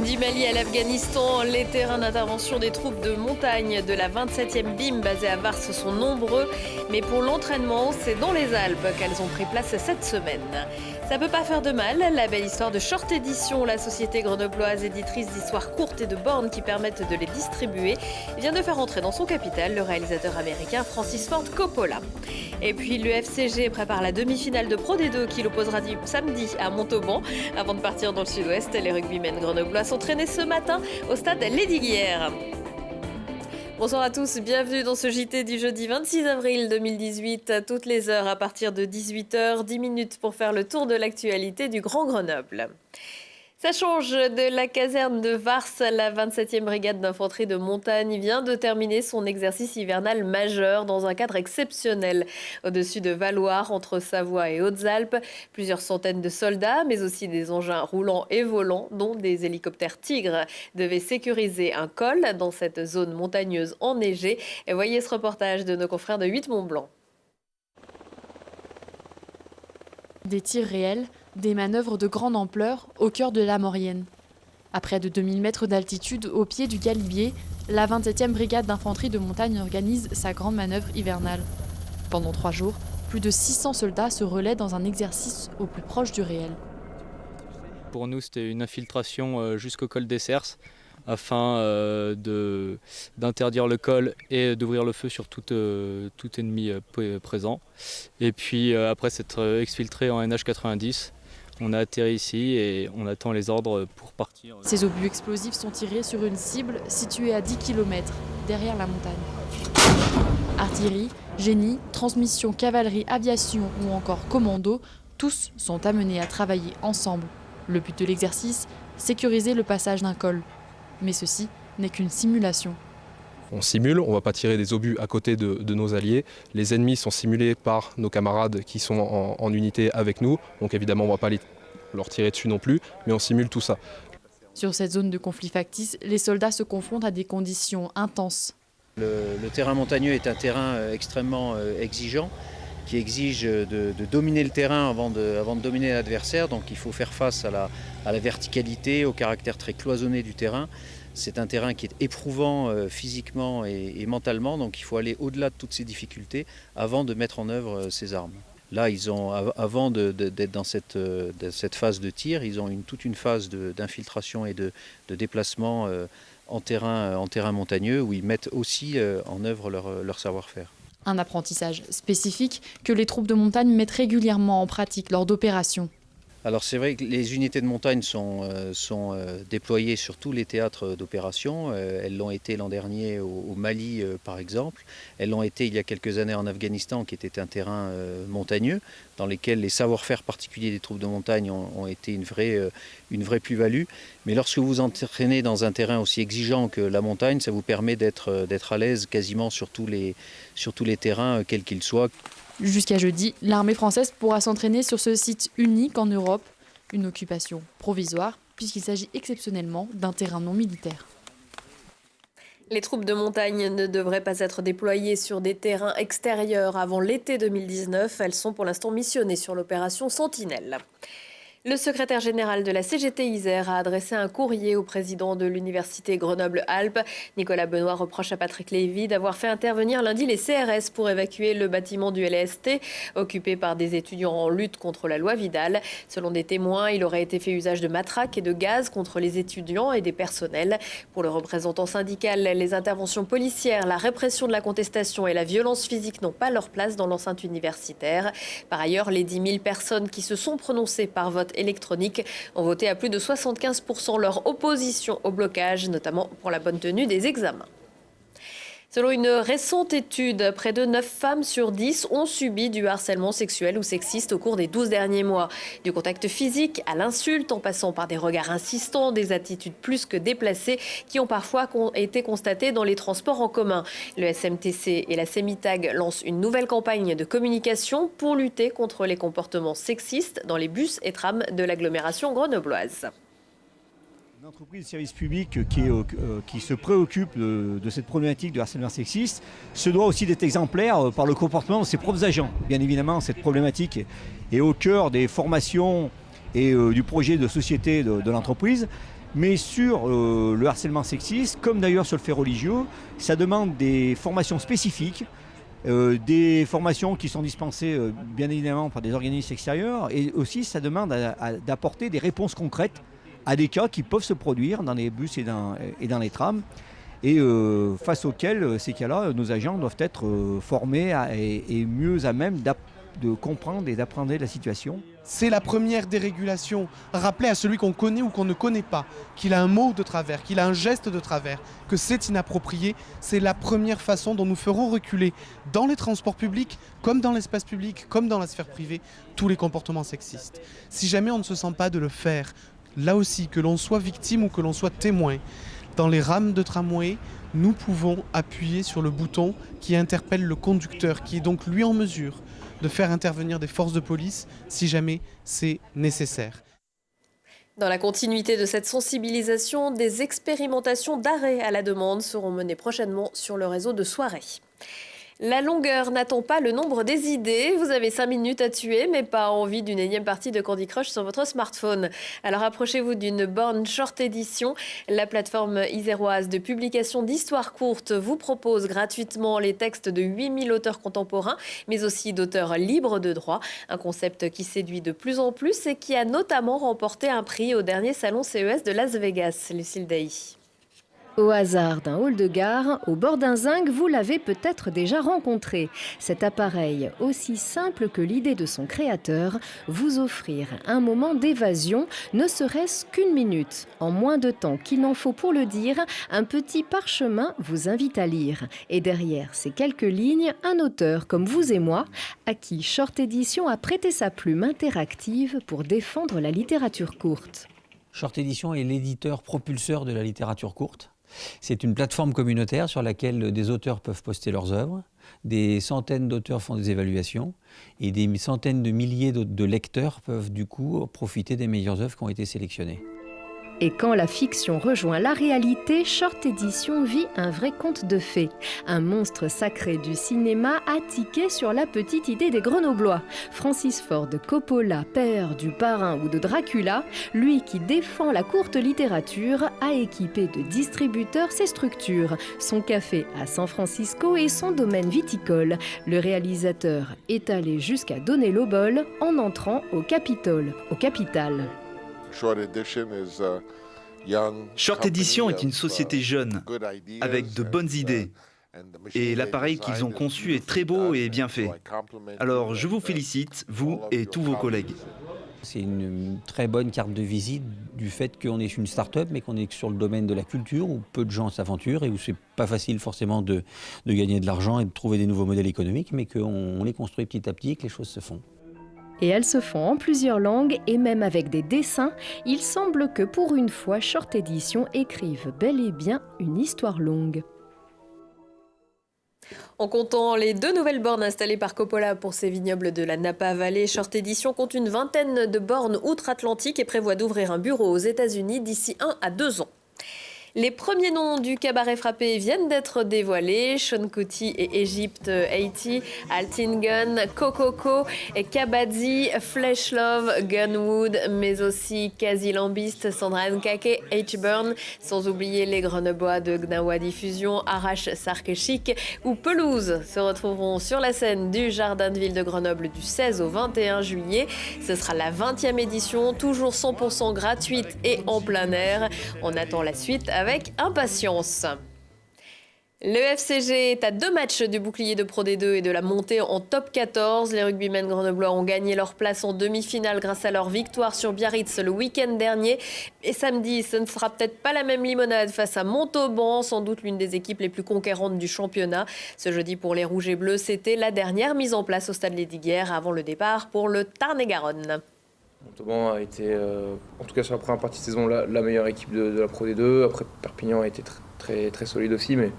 Du Mali à l'Afghanistan, les terrains d'intervention des troupes de montagne de la 27e BIM basée à Vars sont nombreux. Mais pour l'entraînement, c'est dans les Alpes qu'elles ont pris place cette semaine. Ça peut pas faire de mal, la belle histoire de Short Edition, la société grenobloise éditrice d'histoires courtes et de bornes qui permettent de les distribuer, vient de faire entrer dans son capital le réalisateur américain Francis Ford Coppola. Et puis le FCG prépare la demi-finale de Pro D2 qui l'opposera samedi à Montauban. Avant de partir dans le sud-ouest, les rugbymen grenoblois s'entraînaient ce matin au stade Lesdiguières. Bonsoir à tous, bienvenue dans ce JT du jeudi 26 avril 2018, à toutes les heures à partir de 18h, 10 minutes pour faire le tour de l'actualité du Grand Grenoble. Ça change de la caserne de Vars. La 27e brigade d'infanterie de montagne vient de terminer son exercice hivernal majeur dans un cadre exceptionnel. Au-dessus de Valloire, entre Savoie et Hautes-Alpes, plusieurs centaines de soldats, mais aussi des engins roulants et volants, dont des hélicoptères Tigre, devaient sécuriser un col dans cette zone montagneuse enneigée. Et voyez ce reportage de nos confrères de 8 Mont-Blanc. Des tirs réels, des manœuvres de grande ampleur au cœur de la Maurienne. À près de 2000 mètres d'altitude au pied du Galibier, la 27e brigade d'infanterie de montagne organise sa grande manœuvre hivernale. Pendant 3 jours, plus de 600 soldats se relaient dans un exercice au plus proche du réel. Pour nous, c'était une infiltration jusqu'au col des Cerces afin d'interdire le col et d'ouvrir le feu sur tout ennemi présent. Et puis après s'être exfiltré en NH90, on a atterri ici et on attend les ordres pour partir. Ces obus explosifs sont tirés sur une cible située à 10 km derrière la montagne. Artillerie, génie, transmission, cavalerie, aviation ou encore commando, tous sont amenés à travailler ensemble. Le but de l'exercice, sécuriser le passage d'un col. Mais ceci n'est qu'une simulation. On simule, on ne va pas tirer des obus à côté de nos alliés. Les ennemis sont simulés par nos camarades qui sont en unité avec nous. Donc évidemment, on ne va pas leur tirer dessus non plus, mais on simule tout ça. Sur cette zone de conflit factice, les soldats se confrontent à des conditions intenses. Le terrain montagneux est un terrain extrêmement exigeant, qui exige de dominer le terrain avant de dominer l'adversaire. Donc il faut faire face à la verticalité, au caractère très cloisonné du terrain. C'est un terrain qui est éprouvant physiquement et mentalement, donc il faut aller au-delà de toutes ces difficultés avant de mettre en œuvre ces armes. Là, avant d'être dans cette phase de tir, ils ont toute une phase d'infiltration et de déplacement en terrain montagneux où ils mettent aussi en œuvre leur savoir-faire. Un apprentissage spécifique que les troupes de montagne mettent régulièrement en pratique lors d'opérations. Alors c'est vrai que les unités de montagne sont déployées sur tous les théâtres d'opération. Elles l'ont été l'an dernier au Mali par exemple. Elles l'ont été il y a quelques années en Afghanistan qui était un terrain montagneux dans lequel les savoir-faire particuliers des troupes de montagne ont été une vraie plus-value. Mais lorsque vous entraînez dans un terrain aussi exigeant que la montagne, ça vous permet d'être à l'aise quasiment sur tous les terrains, quels qu'ils soient. Jusqu'à jeudi, l'armée française pourra s'entraîner sur ce site unique en Europe, une occupation provisoire puisqu'il s'agit exceptionnellement d'un terrain non militaire. Les troupes de montagne ne devraient pas être déployées sur des terrains extérieurs avant l'été 2019. Elles sont pour l'instant missionnées sur l'opération Sentinelle. Le secrétaire général de la CGT Isère a adressé un courrier au président de l'université Grenoble-Alpes. Nicolas Benoît reproche à Patrick Lévy d'avoir fait intervenir lundi les CRS pour évacuer le bâtiment du LST, occupé par des étudiants en lutte contre la loi Vidal. Selon des témoins, il aurait été fait usage de matraques et de gaz contre les étudiants et des personnels. Pour le représentant syndical, les interventions policières, la répression de la contestation et la violence physique n'ont pas leur place dans l'enceinte universitaire. Par ailleurs, les 10 000 personnes qui se sont prononcées par vote électronique ont voté à plus de 75% leur opposition au blocage, notamment pour la bonne tenue des examens. Selon une récente étude, près de 9 femmes sur 10 ont subi du harcèlement sexuel ou sexiste au cours des 12 derniers mois. Du contact physique à l'insulte, en passant par des regards insistants, des attitudes plus que déplacées qui ont parfois été constatées dans les transports en commun. Le SMTC et la CEMITAG lancent une nouvelle campagne de communication pour lutter contre les comportements sexistes dans les bus et trams de l'agglomération grenobloise. Une entreprise de service public qui se préoccupe de cette problématique de harcèlement sexiste se doit aussi d'être exemplaire par le comportement de ses propres agents. Bien évidemment, cette problématique est au cœur des formations et du projet de société de l'entreprise. Mais sur le harcèlement sexiste, comme d'ailleurs sur le fait religieux, ça demande des formations spécifiques, des formations qui sont dispensées bien évidemment par des organismes extérieurs, et aussi ça demande d'apporter des réponses concrètes à des cas qui peuvent se produire dans les bus et dans les trams, et face auxquels ces cas-là, nos agents doivent être formés et mieux à même de comprendre et d'appréhender la situation. C'est la première dérégulation. Rappeler à celui qu'on connaît ou qu'on ne connaît pas qu'il a un mot de travers, qu'il a un geste de travers, que c'est inapproprié, c'est la première façon dont nous ferons reculer dans les transports publics, comme dans l'espace public, comme dans la sphère privée, tous les comportements sexistes. Si jamais on ne se sent pas de le faire, là aussi, que l'on soit victime ou que l'on soit témoin, dans les rames de tramway, nous pouvons appuyer sur le bouton qui interpelle le conducteur, qui est donc lui en mesure de faire intervenir des forces de police si jamais c'est nécessaire. Dans la continuité de cette sensibilisation, des expérimentations d'arrêt à la demande seront menées prochainement sur le réseau de soirées. La longueur n'attend pas le nombre des idées. Vous avez 5 minutes à tuer, mais pas envie d'une énième partie de Candy Crush sur votre smartphone. Alors approchez-vous d'une borne short édition. La plateforme iséroise de publication d'histoires courtes vous propose gratuitement les textes de 8000 auteurs contemporains, mais aussi d'auteurs libres de droit. Un concept qui séduit de plus en plus et qui a notamment remporté un prix au dernier salon CES de Las Vegas. Lucille Dailly. Au hasard d'un hall de gare, au bord d'un zinc, vous l'avez peut-être déjà rencontré. Cet appareil, aussi simple que l'idée de son créateur, vous offrir un moment d'évasion, ne serait-ce qu'une minute. En moins de temps qu'il n'en faut pour le dire, un petit parchemin vous invite à lire. Et derrière ces quelques lignes, un auteur comme vous et moi, à qui Short Edition a prêté sa plume interactive pour défendre la littérature courte. Short Edition est l'éditeur propulseur de la littérature courte. C'est une plateforme communautaire sur laquelle des auteurs peuvent poster leurs œuvres, des centaines d'auteurs font des évaluations et des centaines de milliers de lecteurs peuvent du coup profiter des meilleures œuvres qui ont été sélectionnées. Et quand la fiction rejoint la réalité, Short Edition vit un vrai conte de fées. Un monstre sacré du cinéma a tiqué sur la petite idée des Grenoblois. Francis Ford Coppola, père du Parrain ou de Dracula, lui qui défend la courte littérature, a équipé de distributeurs ses structures, son café à San Francisco et son domaine viticole. Le réalisateur est allé jusqu'à donner l'obol en entrant au Capitole, au Capital. Short Edition est une société jeune, avec de bonnes idées. Et l'appareil qu'ils ont conçu est très beau et bien fait. Alors je vous félicite, vous et tous vos collègues. C'est une très bonne carte de visite du fait qu'on est une start-up, mais qu'on est sur le domaine de la culture, où peu de gens s'aventurent et où c'est pas facile forcément de gagner de l'argent et de trouver des nouveaux modèles économiques, mais qu'on les construit petit à petit et que les choses se font. Et elles se font en plusieurs langues et même avec des dessins. Il semble que pour une fois, Short Edition écrive bel et bien une histoire longue. En comptant les 2 nouvelles bornes installées par Coppola pour ses vignobles de la Napa Valley, Short Edition compte une vingtaine de bornes outre-Atlantique et prévoit d'ouvrir un bureau aux États-Unis d'ici 1 à 2 ans. Les premiers noms du cabaret frappé viennent d'être dévoilés. Sean Kuti et Egypt 80, Altingen, Kokoko, Kabadzi, Flesh Love, Gunwood, mais aussi Kazi Lambiste, Sandra Nkake, H-Burn, sans oublier les Grenoblois de Gnawa Diffusion, Arrache Sark Chic ou Pelouse se retrouveront sur la scène du Jardin de Ville de Grenoble du 16 au 21 juillet. Ce sera la 20e édition, toujours 100% gratuite et en plein air. On attend la suite avec impatience. Le FCG est à 2 matchs du bouclier de Pro D2 et de la montée en top 14. Les rugbymen grenoblois ont gagné leur place en demi-finale grâce à leur victoire sur Biarritz le week-end dernier. Et samedi, ce ne sera peut-être pas la même limonade face à Montauban, sans doute l'une des équipes les plus conquérantes du championnat. Ce jeudi pour les Rouges et Bleus, c'était la dernière mise en place au stade Lesdiguières avant le départ pour le Tarn-et-Garonne. Montauban a été, en tout cas sur la première partie de saison, la meilleure équipe de la Pro D2. Après, Perpignan a été très, très solide aussi, mais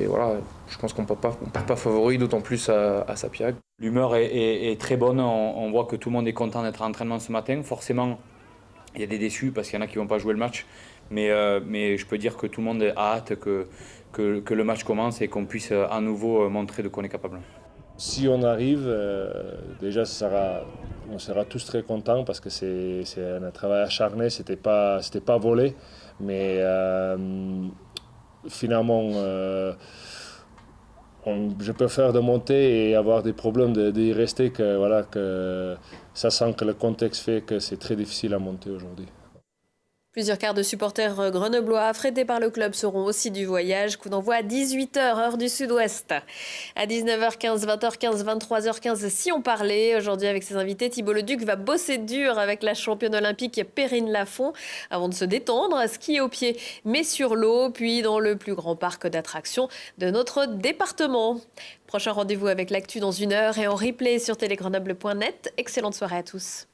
voilà, je pense qu'on ne part pas favori, d'autant plus à Sapiac. L'humeur est très bonne, on voit que tout le monde est content d'être à l'entraînement ce matin. Forcément, il y a des déçus parce qu'il y en a qui ne vont pas jouer le match, mais je peux dire que tout le monde a hâte que le match commence et qu'on puisse à nouveau montrer de quoi on est capable. Si on arrive, déjà ce sera on sera tous très contents parce que c'est un travail acharné, c'était pas volé, mais finalement je préfère de monter et avoir des problèmes d'y rester que ça sent que le contexte fait que c'est très difficile à monter aujourd'hui. Plusieurs quarts de supporters grenoblois affrétés par le club seront aussi du voyage. Coup d'envoi à 18h, heure du sud-ouest. À 19h15, 20h15, 23h15, si on parlait. Aujourd'hui, avec ses invités, Thibault Leduc va bosser dur avec la championne olympique Perrine Lafont avant de se détendre, à skier au pied, mais sur l'eau, puis dans le plus grand parc d'attractions de notre département. Prochain rendez-vous avec l'actu dans 1 heure et en replay sur télégrenoble.net. Excellente soirée à tous.